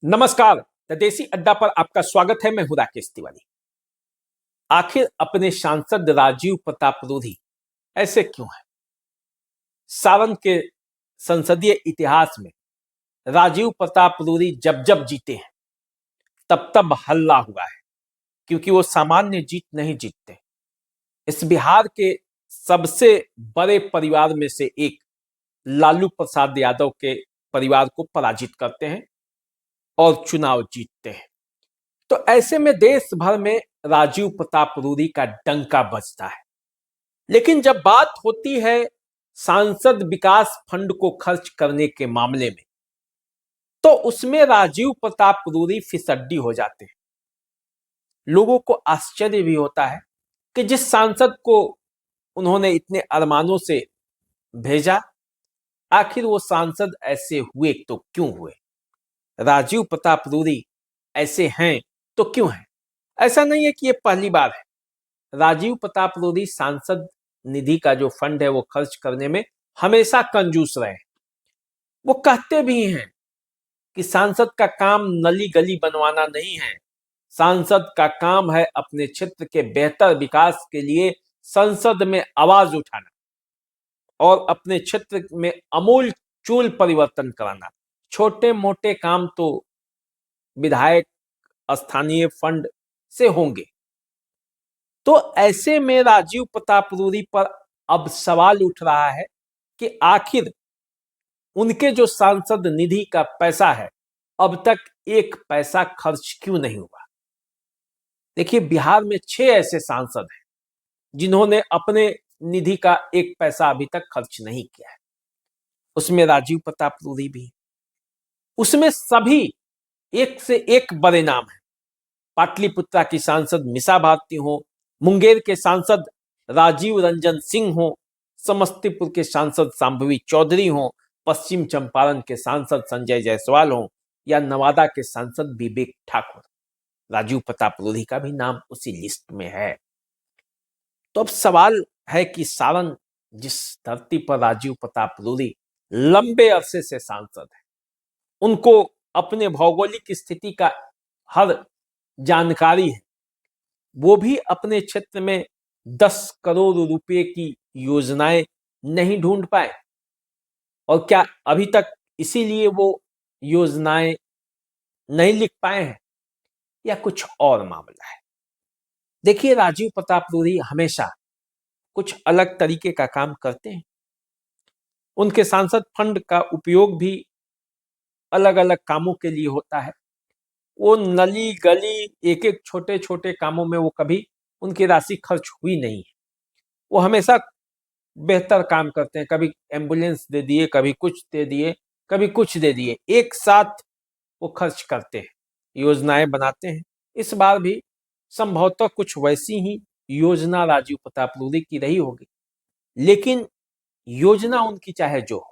नमस्कार। द देसी अड्डा पर आपका स्वागत है। मैं हूं राकेश तिवारी। आखिर अपने सांसद राजीव प्रताप रूढ़ी ऐसे क्यों है? सारण के संसदीय इतिहास में राजीव प्रताप रूढ़ी जब जब जीते हैं तब तब हल्ला हुआ है, क्योंकि वो सामान्य जीत नहीं जीतते। इस बिहार के सबसे बड़े परिवार में से एक लालू प्रसाद यादव के परिवार को पराजित करते हैं और चुनाव जीतते हैं। तो ऐसे में देश भर में राजीव प्रताप रूढ़ी का डंका बजता है। लेकिन जब बात होती है सांसद विकास फंड को खर्च करने के मामले में, तो उसमें राजीव प्रताप रूढ़ी फिसड्डी हो जाते हैं। लोगों को आश्चर्य भी होता है कि जिस सांसद को उन्होंने इतने अरमानों से भेजा, आखिर वो सांसद ऐसे हुए तो क्यों हुए? राजीव प्रताप रूढ़ी ऐसे हैं तो क्यों हैं? ऐसा नहीं है कि ये पहली बार है। राजीव प्रताप रूढ़ी सांसद निधि का जो फंड है वो खर्च करने में हमेशा कंजूस रहे। वो कहते भी हैं कि सांसद का काम नली गली बनवाना नहीं है, सांसद का काम है अपने क्षेत्र के बेहतर विकास के लिए संसद में आवाज उठाना और अपने क्षेत्र में अमूल चूल परिवर्तन कराना। छोटे मोटे काम तो विधायक स्थानीय फंड से होंगे। तो ऐसे में राजीव प्रताप रूढ़ी पर अब सवाल उठ रहा है कि आखिर उनके जो सांसद निधि का पैसा है, अब तक एक पैसा खर्च क्यों नहीं हुआ? देखिए, बिहार में 6 ऐसे सांसद हैं जिन्होंने अपने निधि का एक पैसा अभी तक खर्च नहीं किया है। उसमें राजीव प्रताप रूढ़ी भी, उसमें सभी एक से एक बड़े नाम है। पाटलिपुत्रा की सांसद मीसा भारती हो, मुंगेर के सांसद राजीव रंजन सिंह हो, समस्तीपुर के सांसद शांभवी चौधरी हो, पश्चिम चंपारण के सांसद संजय जायसवाल हो, या नवादा के सांसद विवेक ठाकुर। राजीव प्रताप रूढ़ी का भी नाम उसी लिस्ट में है। तो अब सवाल है कि सारण, जिस धरती पर राजीव प्रताप रूढ़ी लंबे अरसे से सांसद है, उनको अपने भौगोलिक स्थिति का हर जानकारी है, वो भी अपने क्षेत्र में 10 करोड़ रुपए की योजनाएं नहीं ढूंढ पाए। और क्या अभी तक इसीलिए वो योजनाएं नहीं लिख पाए हैं, या कुछ और मामला है? देखिए, राजीव प्रताप रूढ़ी हमेशा कुछ अलग तरीके का काम करते हैं। उनके सांसद फंड का उपयोग भी अलग अलग कामों के लिए होता है। वो नली गली, एक एक छोटे छोटे कामों में वो कभी उनकी राशि खर्च हुई नहीं है। वो हमेशा बेहतर काम करते हैं। कभी एम्बुलेंस दे दिए, कभी कुछ दे दिए, कभी कुछ दे दिए, एक साथ वो खर्च करते हैं, योजनाएं बनाते हैं। इस बार भी संभवतः कुछ वैसी ही योजना राजीव प्रताप रूढ़ी की रही होगी। लेकिन योजना उनकी चाहे जो हो,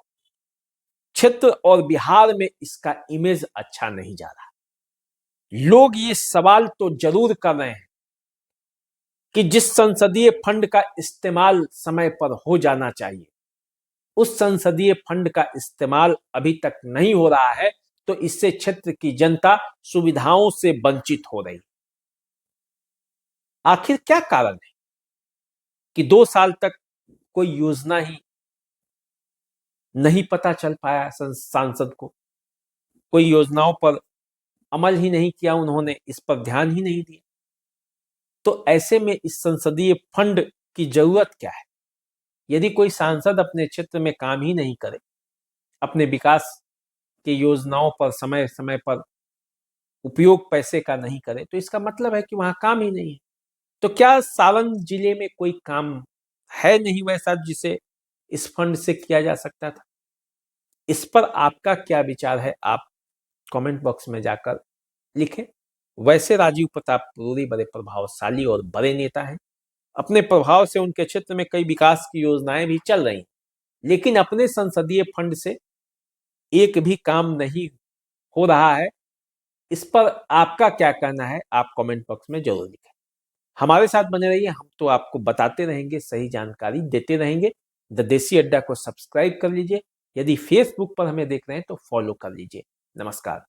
क्षेत्र और बिहार में इसका इमेज अच्छा नहीं जा रहा। लोग ये सवाल तो जरूर कर रहे हैं कि जिस संसदीय फंड का इस्तेमाल समय पर हो जाना चाहिए, उस संसदीय फंड का इस्तेमाल अभी तक नहीं हो रहा है, तो इससे क्षेत्र की जनता सुविधाओं से वंचित हो रही। आखिर क्या कारण है कि 2 साल तक कोई योजना ही नहीं पता चल पाया सांसद को? कोई योजनाओं पर अमल ही नहीं किया उन्होंने, इस पर ध्यान ही नहीं दिया। तो ऐसे में इस संसदीय फंड की जरूरत क्या है? यदि कोई सांसद अपने क्षेत्र में काम ही नहीं करे, अपने विकास की योजनाओं पर समय समय पर उपयोग पैसे का नहीं करे, तो इसका मतलब है कि वहां काम ही नहीं है। तो क्या सारण जिले में कोई काम है नहीं वैसा जिसे इस फंड से किया जा सकता था? इस पर आपका क्या विचार है, आप कमेंट बॉक्स में जाकर लिखें। वैसे राजीव प्रताप रूढ़ी बड़े प्रभावशाली और बड़े नेता हैं। अपने प्रभाव से उनके क्षेत्र में कई विकास की योजनाएं भी चल रही, लेकिन अपने संसदीय फंड से एक भी काम नहीं हो रहा है। इस पर आपका क्या कहना है, आप कमेंट बॉक्स में जरूर लिखें। हमारे साथ बने रहिए, हम तो आपको बताते रहेंगे, सही जानकारी देते रहेंगे। द देसी अड्डा को सब्सक्राइब कर लीजिए। यदि फेसबुक पर हमें देख रहे हैं तो फॉलो कर लीजिए। नमस्कार।